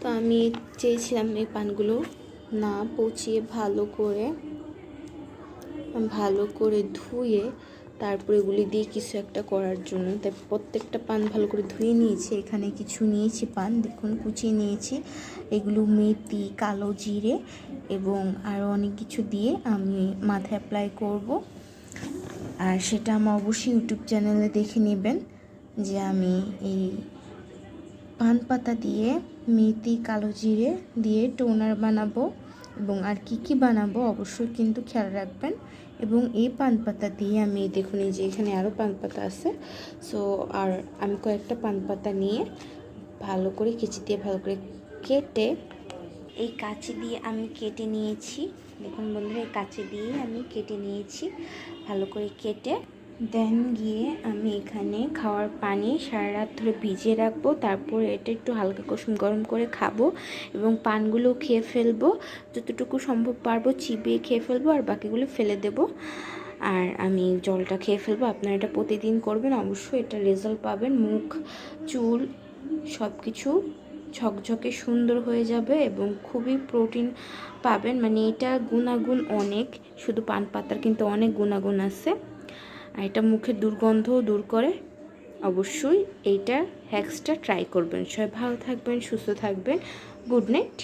তো আমি চেয়েছিলাম এই পানগুলো না পচিয়ে ভালো করে ধুয়ে তারপরে এগুলি দিয়ে কিছু একটা করার জন্য। তাই প্রত্যেকটা পান ভালো করে ধুয়ে নিয়েছি। এখানে কিছু নিয়েছি পান, দেখুন কুচিয়ে নিয়েছি। এগুলো মেথি, কালো জিরে এবং আরও অনেক কিছু দিয়ে আমি মাথায় অ্যাপ্লাই করব। আর সেটা আমার অবশ্যই ইউটিউব চ্যানেলে দেখে নেবেন যে আমি এই পান পাতা দিয়ে মেথি, কালো জিরে দিয়ে টোনার বানাবো এবং আর কি বানাবো অবশ্যই কিন্তু খেয়াল রাখবেন। এবং এই পান পাতা দিয়ে আমি দেখুন এই যে এখানে আরও পান পাতা আছে। সো আর আমি কয়েকটা পান পাতা নিয়ে ভালো করে কেচি দিয়ে ভালো করে কেটে, এই কাঁচি দিয়ে আমি কেটে নিয়েছি। দেখুন বন্ধুরা, এই কাঁচি দিয়ে আমি কেটে নিয়েছি ভালো করে কেটে। দেন গিয়ে আমি এখানে খাওয়ার পানি সারা রাত ধরে ভিজিয়ে রাখবো। তারপর এটা একটু হালকা কুসুম গরম করে খাবো এবং পানগুলো খেয়ে ফেলবো, যতটুকু সম্ভব পারবো চিবিয়ে খেয়ে ফেলবো আর বাকিগুলো ফেলে দেব। আর আমি জলটা খেয়ে ফেলবো। আপনারা এটা প্রতিদিন করবেন, অবশ্যই এটা রেজাল্ট পাবেন। মুখ, চুল সব কিছু ঝকঝকে সুন্দর হয়ে যাবে এবং খুবই প্রোটিন পাবেন। মানে এটা গুণাগুণ অনেক, শুধু পান পাতার কিন্তু অনেক গুণাগুণ আছে। আর এটা মুখের দুর্গন্ধও দূর করে। অবশ্যই এইটা হ্যাক্সটা ট্রাই করবেন। সবাই ভালো থাকবেন, সুস্থ থাকবেন। Good night.